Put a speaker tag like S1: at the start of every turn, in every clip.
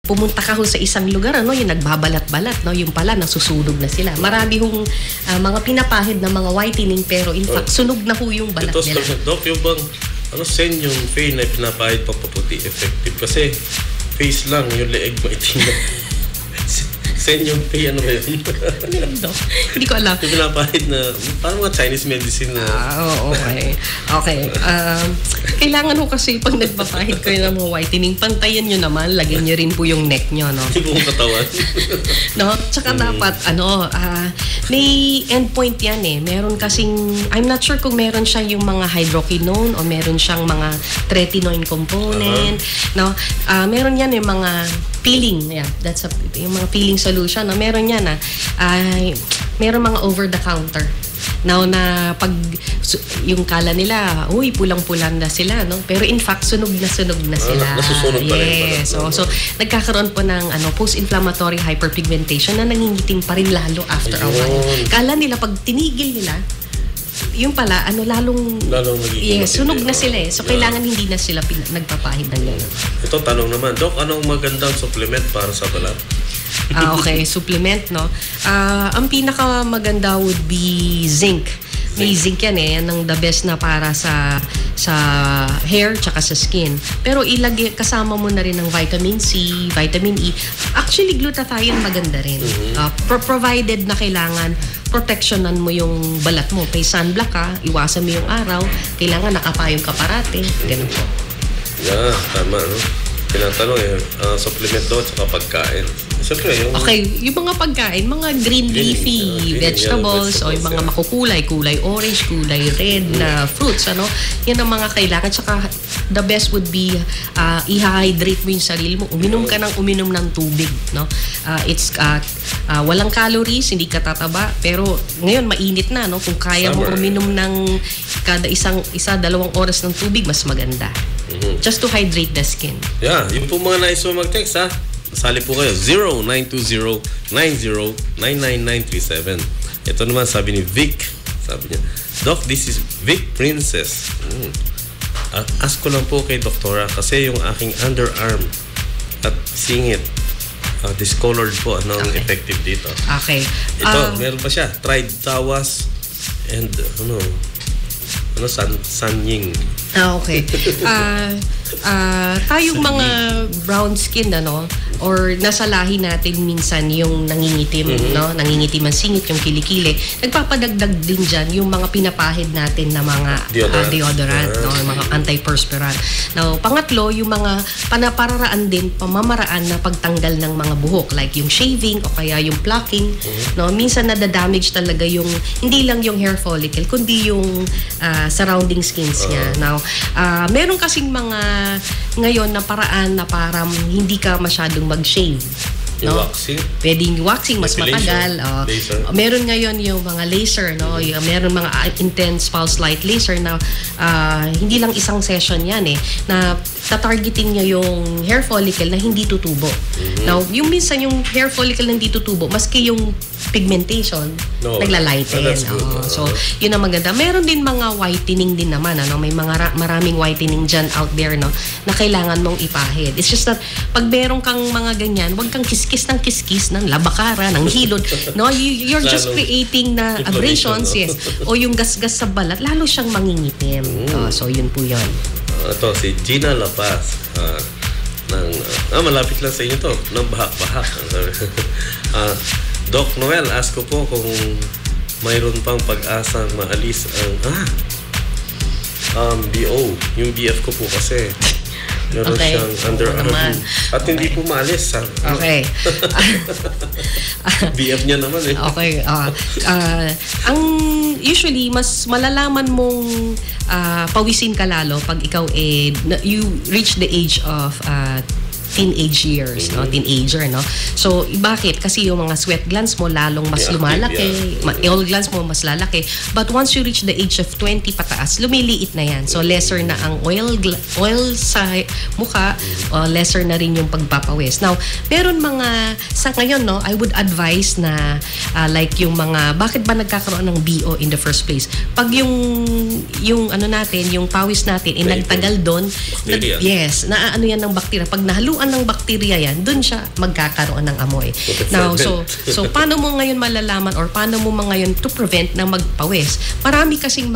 S1: pumunta ka ho sa isang lugar, ano, yung nagbabalat-balat, no, yung pala nasusunog na sila. Marami hong mga pinapahid na mga whitening, pero in fact sunog na ho yung balat nila.
S2: Doc, yung bang sen yung Faye na pinapahid papaputi effective kasi face lang yung leeg maitim na. Sen yung Faye, ano ba yun?
S1: Hindi ko alam.
S2: Yung pinapahid na parang mga Chinese medicine na.
S1: Okay. Kailangan ho kasi pag nagpapahid kayo ng mga whitening, pantayan nyo naman, lagyan nyo rin po yung neck nyo, no?
S2: Hindi buong katawan.
S1: No? Tsaka dapat, may endpoint yan eh. Meron kasing, I'm not sure kung meron siya yung mga hydroquinone o meron siyang mga tretinoin component, no? Meron yan yung mga peeling, that's yung mga peeling solution, no? Meron yan meron mga over the counter. Now na pag yung kala nila, pulang-pulang na sila, no? Pero in fact, sunog na sila.
S2: Nasusunog pa rin.
S1: Yes. So nagkakaroon po ng post-inflammatory hyperpigmentation na nangingitim pa rin lalo after a while. Kala nila pag tinigil nila, yung pala, lalong
S2: nagiging
S1: sunog na sila eh. So, kailangan hindi na sila nagpapahid ng gano'n.
S2: Ito, tanong naman, Doc, anong magandang supplement para sa balat?
S1: Okay, supplement, no? Ang pinaka maganda would be zinc. May zinc yan eh. Yan ang the best na para sa hair tsaka sa skin. Pero kasama mo na rin ng vitamin C, vitamin E. Actually, glutathione maganda rin. Provided na kailangan protectionan mo yung balat mo. Kay sunblock ka, iwasan mo yung araw. Kailangan nakapayong ka parate. Ganun po.
S2: Yeah, tama, no? Tinatanong supplement daw at pagkain. Siyempre,
S1: yung mga pagkain, mga green leafy vegetables o yung mga makukulay, kulay orange, kulay red na fruits, yan ang mga kailangan. Tsaka the best would be i-hydrate mo yung sarili mo. Uminom ng tubig, no? It's walang calories, hindi ka tataba, pero ngayon mainit na, no? Kung kaya mo uminom ng kada 1-2 oras ng tubig, mas maganda. Just to hydrate the skin.
S2: Yeah, yung po mga nais mo mag-text, Sali po kayo 0920-90-99937. Ito naman sabi ni Vic. Sabi niya, Doc, this is Vic Princess. Ask ko lang po kay doktora kasi yung aking underarm at singit discolored po. Anong effective dito?
S1: Okay.
S2: Ito, meron pa siya. Tried tawas and Sanying.
S1: Okay. Tayong mga brown skin, or nasa lahi natin minsan yung nangingitim, no? Nangingitim ang singit, yung kilikili. Nagpapadagdag din dyan yung mga pinapahid natin na mga deodorant, no? Mga antiperspirant. Now, pangatlo, yung mga pamamaraan na pagtanggal ng mga buhok, like yung shaving o kaya yung plucking, no? Minsan nadadamage talaga yung, hindi lang yung hair follicle, kundi yung surrounding skins niya. Now, meron kasing mga ngayon na paraan na parang hindi ka masyadong mag-shave.
S2: No? Waxing?
S1: Pwedeng waxing, mas matagal. Meron ngayon yung mga laser, no? Meron mga intense pulse light laser na hindi lang isang session yan na tatargeting niya yung hair follicle na hindi tutubo. Now, yung minsan yung hair follicle na hindi tutubo, maski yung pigmentation, naglalighten. So, yun ang maganda. Meron din mga whitening din naman. May maraming whitening dyan out there, no? Na kailangan mong ipahid. It's just that, pag meron kang mga ganyan, huwag kang kiskis ng labakara, ng hilod. No? You're just creating na abrasions, yes. O yung gasgas sa balat, lalo siyang mangingitim. So, yun po yun.
S2: Ito, si Gina La Paz. Malapit lang sa inyo to. Ng bahak-bahak. Doc Noel, ask ko po kung mayroon pang pag-asang maalis ang BO. Yung BF ko po kasi meron siyang underarm. At hindi po maalis.
S1: Okay.
S2: BF niya naman
S1: Okay. Ang usually, mas malalaman mong pawisin ka lalo pag ikaw you reach the age of teenage years, no? Teenager, no? So, bakit? Kasi yung mga sweat glands mo lalong mas lumalaki, oil glands mo mas lalaki. But once you reach the age of 20 pataas, lumiliit na yan. So, lesser na ang oil sa mukha, lesser na rin yung pagpapawis. Now, meron mga, sa ngayon, no, I would advise na like yung mga, bakit ba nagkakaroon ng BO in the first place? Pag yung pawis natin, nagtagal doon, yes, naaano yan ng bakterya. Pag nahaluan naman ng bakterya yan, dun siya magkakaroon ng amoy. Now, so paano mo ngayon malalaman or paano mo ngayon to prevent na magpawis? Marami kasing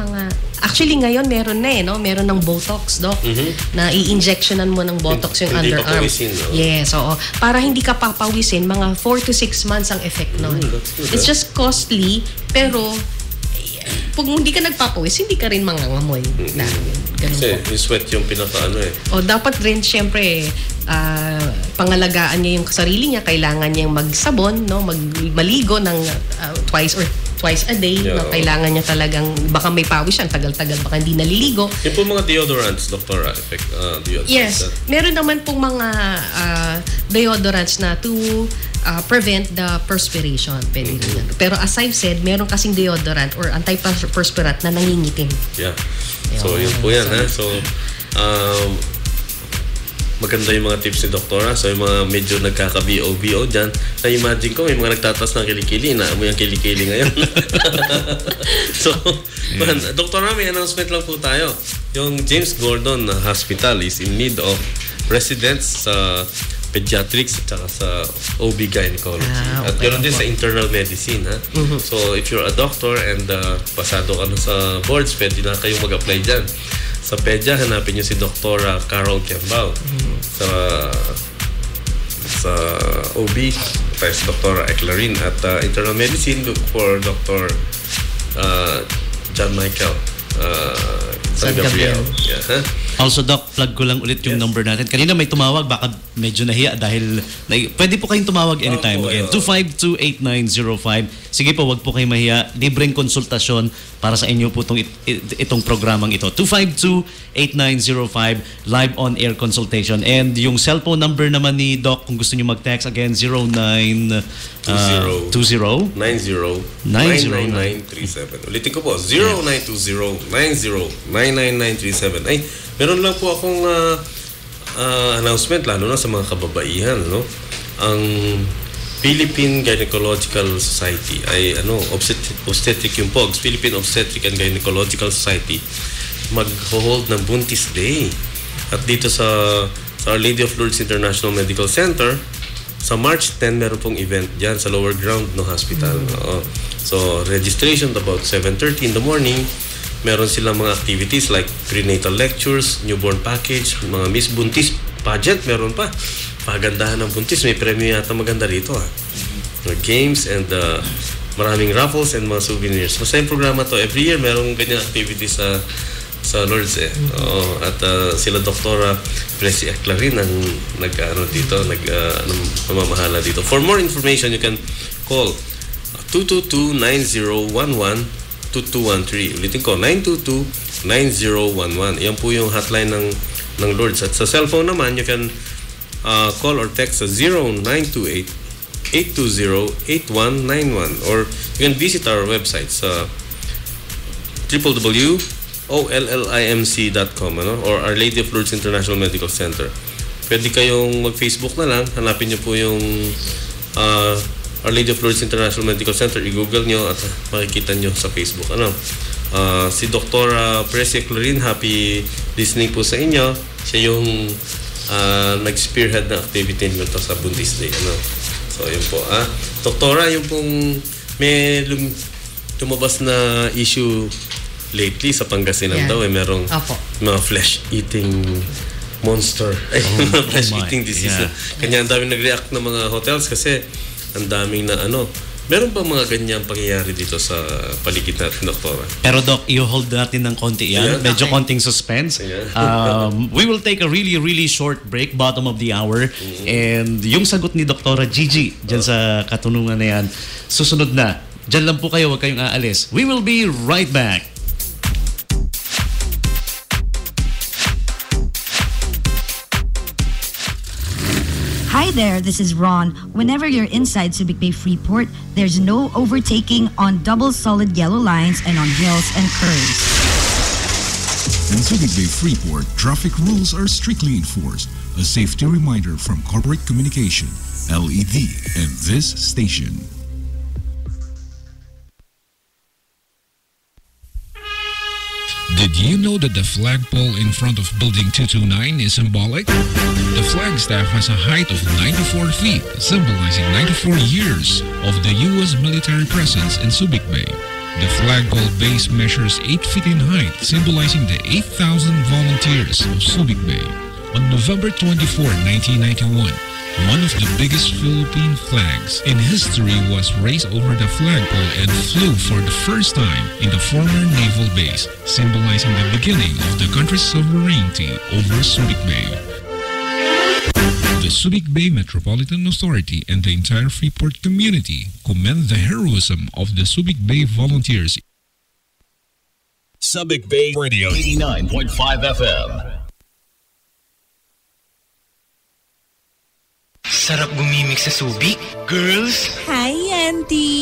S1: actually ngayon meron na no? Meron ng Botox, Doc, na i-injectionan mo ng Botox yung underarm.
S2: No?
S1: Yes, oo. Para hindi ka papawisin, mga 4 to 6 months ang effect nun. It's just costly, pero pag hindi ka nagpapawis, hindi ka rin mangangamoy.
S2: Kasi yung sweat yung pinakaano
S1: O dapat rin siyempre pangalagaan niya yung sarili niya, kailangan niyang magsabon, no, maligo ng twice a day. No, kailangan niya talagang baka may pawis siya, tagal-tagal baka hindi naliligo.
S2: Yung po mga deodorants, Dr.
S1: Yes, meron naman pong mga deodorants na to prevent the perspiration. Pwede rin. Pero as I've said, meron kasing deodorant or antiperspirant na nangingitim.
S2: Yeah. So, yun po yan. So, maganda yung mga tips ni Doktora. So, yung mga medyo nagkaka-BO dyan, na-imagine ko, may mga nagtatas ng kilikili. Naamoy ang kilikili ngayon. So, Doktora, may announcement lang po tayo. Yung James Gordon Hospital is in need of residents sa pediatrics at saka sa OB gynecology. At ganoon din sa internal medicine. So, if you're a doctor and pasado ka na sa boards, pwede na kayong mag-apply dyan. Sa pedya, hanapin nyo si Dr. Carol Kembao. Sa OB, tayo si Dr. Eclarin. At internal medicine, look for Dr. John Michael San Gabriel. Yeah,
S3: Also, Doc, plug ko lang ulit yung number natin. Kanina may tumawag, baka medyo nahiya dahil pwede po kayong tumawag anytime again. 252-8905. Sige po, wag po kayong mahiya. Libreng konsultasyon para sa inyo po itong programang ito. 252-8905, live on-air consultation. And yung cellphone number naman ni Doc, kung gusto nyo mag-text, again,
S2: 0920-999-937. Ulitin ko po, 0920-999-937. Ay, meron lang po akong announcement, lalo na sa mga kababaihan, no? Ang Philippine Gynecological Society ay obstetric yung POGS, Philippine Obstetric and Gynecological Society, mag-hold ng Buntis Day. At dito sa Our Lady of Lourdes International Medical Center, sa March 10 meron pong event dyan sa lower ground ng hospital. So, registration about 7:30 in the morning. Meron silang mga activities like prenatal lectures, newborn package, mga Miss Buntis pageant, meron pa. Pagandahan ng buntis, may premyo yata maganda rito. Games and maraming raffles and mga souvenirs. Masaya yung programa to. Every year merong ganyan activities sa Lourdes at sila Dr. Presi Eclarin ang namamahala dito. For more information, you can call 222-9011-2213. Ulitin ko, 922-9011. Yan po yung hotline ng Lourdes. At sa cellphone naman, you can call or text sa 0928-820-8191, or you can visit our website sa www.ollimc.com or Our Lady of Lourdes International Medical Center. Pwede kayong mag-Facebook na lang, hanapin nyo po yung Our Lady of Lourdes International Medical Center, i-google nyo at makikita nyo sa Facebook. Si Dr. Presi Eclarin, happy listening po sa inyo. Siya yung nag-spearhead na activity nito sa Buntis Day. So, yun po. Doktora, yung pong may lumabas na issue lately sa Pangasinan daw, merong mga flesh-eating monster. Mga flesh-eating disease. Kanya ang daming nag-react ng mga hotels kasi ang daming na meron ba mga ganyang pangyayari dito sa paligid natin, Doktora?
S3: Pero Doc, i-hold natin ng konti yan. Medyo konting suspense. We will take a really, really short break, bottom of the hour. And yung sagot ni Doktora Gigi dyan sa katanungan na yan, susunod na. Dyan lang po kayo, huwag kayong aalis. We will be right back.
S4: Hi there, this is Ron. Whenever you're inside Subic Bay Freeport, there's no overtaking on double solid yellow lines and on hills and curves.
S5: In Subic Bay Freeport, traffic rules are strictly enforced. A safety reminder from Corporate Communication, LED, and this station. Did you know that the flagpole in front of Building 229 is symbolic? The flagstaff has a height of 94 feet, symbolizing 94 years of the U.S. military presence in Subic Bay. The flagpole base measures 8 feet in height, symbolizing the 8,000 volunteers of Subic Bay. On November 24, 1991, one of the biggest Philippine flags in history was raised over the flagpole and flew for the first time in the former naval base, symbolizing the beginning of the country's sovereignty over Subic Bay. The Subic Bay Metropolitan Authority and the entire Freeport community commend the heroism of the Subic Bay volunteers.
S6: Subic Bay Radio 89.5 FM.
S7: Sarap gumimik sa Subic. Girls!
S8: Hi, Auntie!